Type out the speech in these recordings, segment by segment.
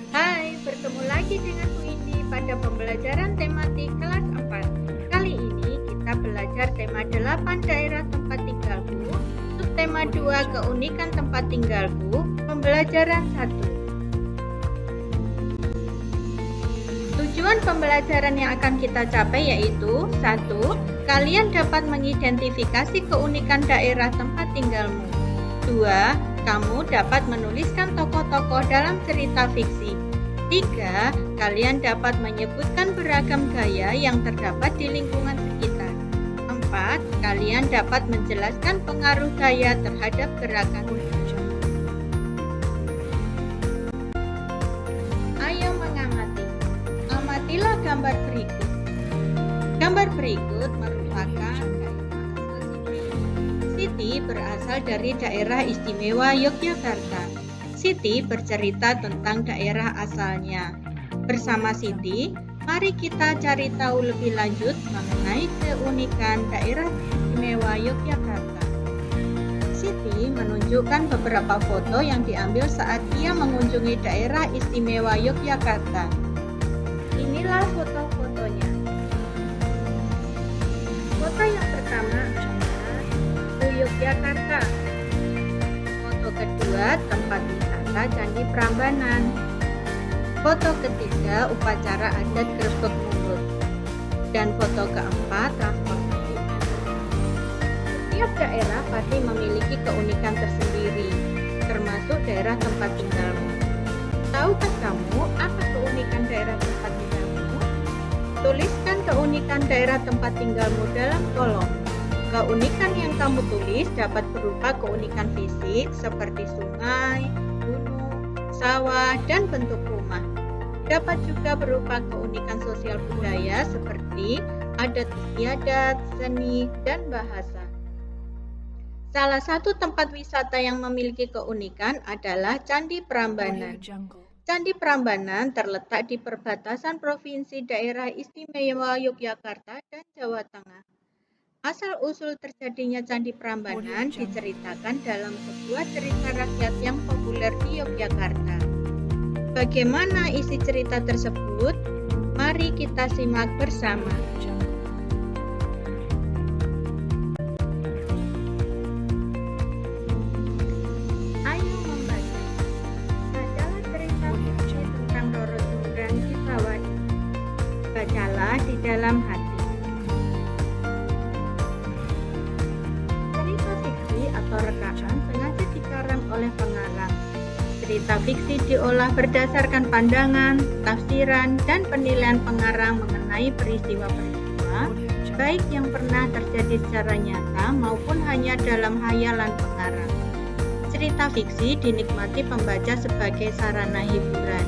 Hai, bertemu lagi dengan Bu Indi pada pembelajaran tematik kelas 4. Kali ini kita belajar tema 8 daerah tempat tinggalku, subtema 2 keunikan tempat tinggalku, pembelajaran 1. Tujuan pembelajaran yang akan kita capai yaitu 1. Kalian dapat mengidentifikasi keunikan daerah tempat tinggalmu. 2. Kamu dapat menuliskan tokoh-tokoh dalam cerita fiksi. 3. Kalian dapat menyebutkan beragam gaya yang terdapat di lingkungan sekitar. 4. Kalian dapat menjelaskan pengaruh gaya terhadap gerakan. Ayo mengamati. Amatilah gambar berikut. Gambar berikut merupakan Siti berasal dari daerah istimewa Yogyakarta. Siti bercerita tentang daerah asalnya. Bersama Siti, mari kita cari tahu lebih lanjut mengenai keunikan daerah istimewa Yogyakarta. Siti menunjukkan beberapa foto yang diambil saat ia mengunjungi daerah istimewa Yogyakarta. Inilah foto-fotonya. Foto yang pertama Yogyakarta. Foto kedua, tempat wisata Candi Prambanan. Foto ketiga, upacara adat Grebeg Mulut. Dan foto keempat, transportasi. Setiap daerah pasti memiliki keunikan tersendiri, termasuk daerah tempat tinggalmu. Tahukah kamu apa keunikan daerah tempat tinggalmu? Tuliskan keunikan daerah tempat tinggalmu dalam kolom. Keunikan yang kamu tulis dapat berupa keunikan fisik seperti sungai, gunung, sawah, dan bentuk rumah. Dapat juga berupa keunikan sosial budaya seperti adat istiadat, seni, dan bahasa. Salah satu tempat wisata yang memiliki keunikan adalah Candi Prambanan. Candi Prambanan terletak di perbatasan Provinsi Daerah Istimewa Yogyakarta dan Jawa Tengah. Asal-usul terjadinya Candi Prambanan diceritakan dalam sebuah cerita rakyat yang populer di Yogyakarta. Bagaimana isi cerita tersebut? Mari kita simak bersama. Ayo membaca. Bacalah cerita fiksi tentang Roro Jonggrang di bawah. Bacalah di dalam hati. Atau rekaman sengaja dikarang oleh pengarang. Cerita fiksi diolah berdasarkan pandangan, tafsiran, dan penilaian pengarang mengenai peristiwa-peristiwa, baik yang pernah terjadi secara nyata maupun hanya dalam hayalan pengarang. Cerita fiksi dinikmati pembaca sebagai sarana hiburan.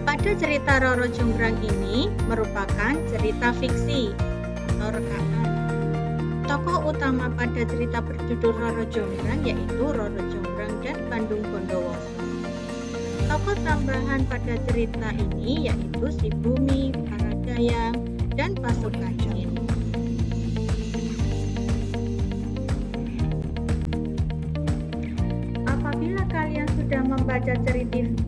Pada cerita Roro Jonggrang ini merupakan cerita fiksi atau rekaman. Tokoh utama pada cerita berjudul Roro Jonggrang yaitu Roro Jonggrang dan Bandung Bondowoso. Tokoh tambahan pada cerita ini yaitu si Bumi, Paragaya, dan pasukan jin. Apabila kalian sudah membaca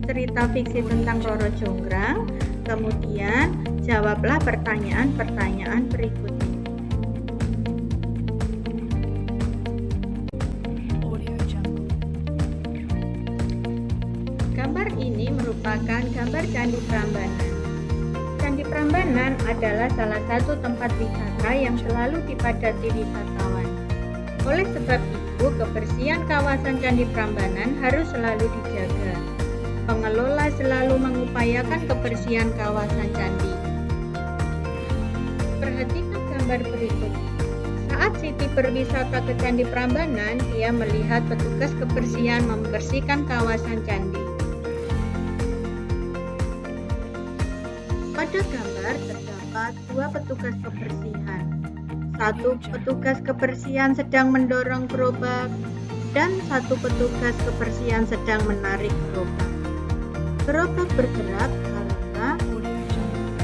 cerita fiksi tentang Roro Jonggrang, kemudian jawablah pertanyaan-pertanyaan berikut. Gambar ini merupakan gambar Candi Prambanan. Candi Prambanan adalah salah satu tempat wisata yang selalu dipadati wisatawan. Oleh sebab itu, kebersihan kawasan Candi Prambanan harus selalu dijaga. Pengelola selalu mengupayakan kebersihan kawasan candi. Perhatikan gambar berikut. Saat Siti berwisata ke Candi Prambanan, dia melihat petugas kebersihan membersihkan kawasan candi. Pada gambar terdapat dua petugas kebersihan. Satu petugas kebersihan sedang mendorong gerobak dan satu petugas kebersihan sedang menarik gerobak. Gerobak bergerak karena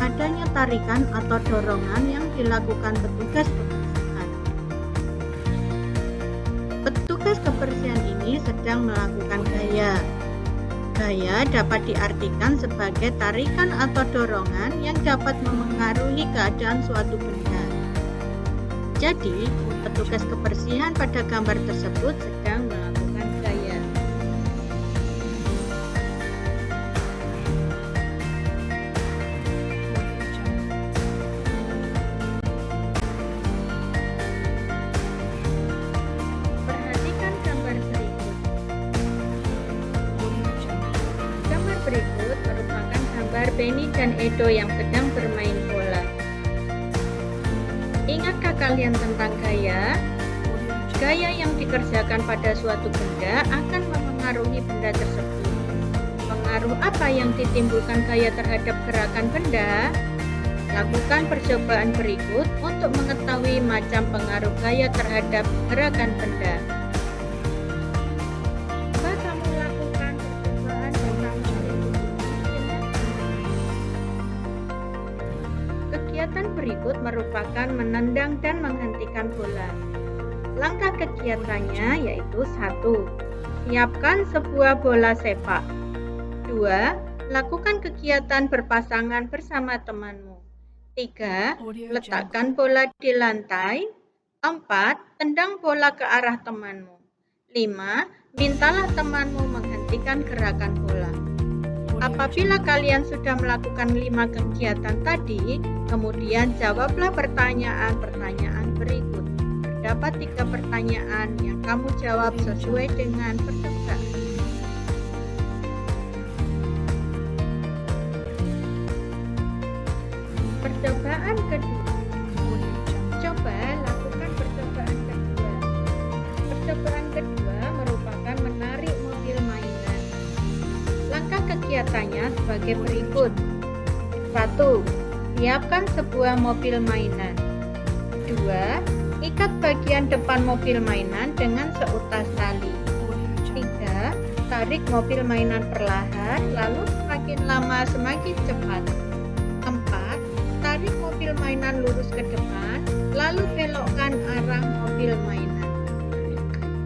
adanya tarikan atau dorongan yang dilakukan petugas kebersihan. Petugas kebersihan ini sedang melakukan gaya. Gaya dapat diartikan sebagai tarikan atau dorongan yang dapat memengaruhi keadaan suatu benda. Jadi, petugas kebersihan pada gambar tersebut sedang melakukan gaya. Perhatikan gambar berikut. Gambar berikut merupakan gambar Benny dan Edo yang sedang bermain bola. Ingatkah kalian tentang gaya? Gaya yang dikerjakan pada suatu benda akan memengaruhi benda tersebut. Pengaruh apa yang ditimbulkan gaya terhadap gerakan benda? Lakukan percobaan berikut untuk mengetahui macam pengaruh gaya terhadap gerakan benda. Coba kamu lakukan percobaan dan kamu kegiatan berikut merupakan menendang dan menghentikan bola. Langkah kegiatannya yaitu 1. Siapkan sebuah bola sepak. 2. Lakukan kegiatan berpasangan bersama temanmu. 3. Letakkan bola di lantai. 4. Tendang bola ke arah temanmu. 5. Mintalah temanmu menghentikan gerakan bola. Apabila kalian sudah melakukan 5 kegiatan tadi, kemudian jawablah pertanyaan-pertanyaan berikut. Terdapat 3 pertanyaan yang kamu jawab sesuai dengan pertebak. Percobaan kedua. Coba lakukan percobaan kedua. Percobaan kedua merupakan menarik mobil mainan. Langkah kegiatannya sebagai berikut. 1. Siapkan sebuah mobil mainan. 2. Ikat bagian depan mobil mainan dengan seutas tali. 3. Tarik mobil mainan perlahan, lalu semakin lama semakin cepat. 4. Tarik mobil mainan lurus ke depan, lalu belokkan arah mobil mainan.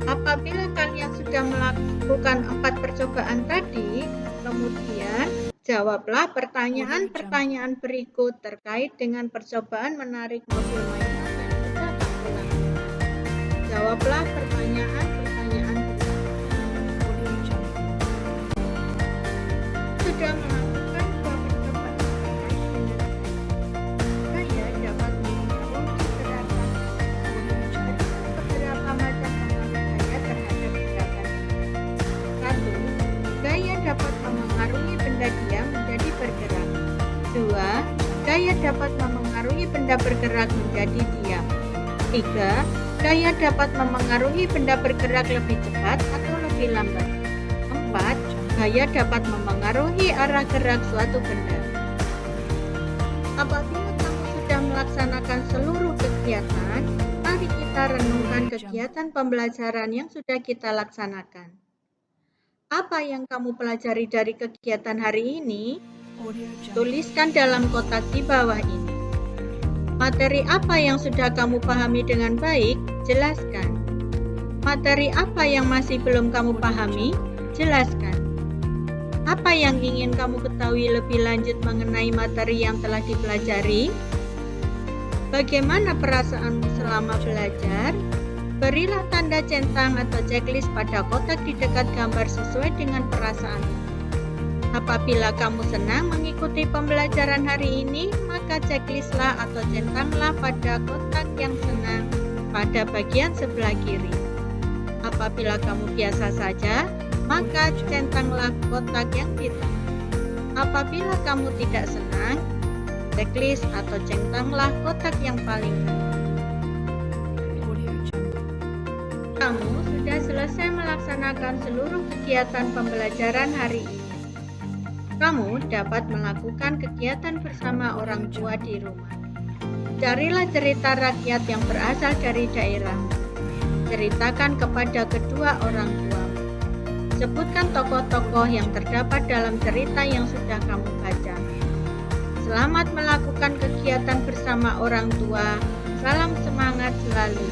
Apabila kalian sudah melakukan 4 percobaan tadi, kemudian jawablah pertanyaan-pertanyaan berikut terkait dengan percobaan menarik mobil mainan yang sudah kamu lakukan. Jawablah pertanyaan-pertanyaan berikut. Sudah melakukan 2 percobaan terkait dengan gaya dapat mengaruhi gerakan. Beberapa macam pengaruh gaya terhadap gerakan. 1. Gaya dapat memengaruhi benda diam menjadi bergerak. 2. Gaya dapat memengaruhi benda bergerak menjadi diam. 3. Gaya dapat memengaruhi benda bergerak lebih cepat atau lebih lambat. 4. Gaya dapat memengaruhi arah gerak suatu benda. Apabila kamu sudah melaksanakan seluruh kegiatan, mari kita renungkan kegiatan pembelajaran yang sudah kita laksanakan. Apa yang kamu pelajari dari kegiatan hari ini? Tuliskan dalam kotak di bawah ini. Materi apa yang sudah kamu pahami dengan baik? Jelaskan. Materi apa yang masih belum kamu pahami? Jelaskan. Apa yang ingin kamu ketahui lebih lanjut mengenai materi yang telah dipelajari? Bagaimana perasaanmu selama belajar? Berilah tanda centang atau checklist pada kotak di dekat gambar sesuai dengan perasaanmu. Apabila kamu senang mengikuti pembelajaran hari ini, maka checklistlah atau centanglah pada kotak yang senang pada bagian sebelah kiri. Apabila kamu biasa saja, maka centanglah kotak yang di tengah. Apabila kamu tidak senang, checklist atau centanglah kotak yang paling kanan. Kamu sudah selesai melaksanakan seluruh kegiatan pembelajaran hari ini. Kamu dapat melakukan kegiatan bersama orang tua di rumah. Carilah cerita rakyat yang berasal dari daerahmu. Ceritakan kepada kedua orang tuamu. Sebutkan tokoh-tokoh yang terdapat dalam cerita yang sudah kamu baca. Selamat melakukan kegiatan bersama orang tua. Salam semangat selalu.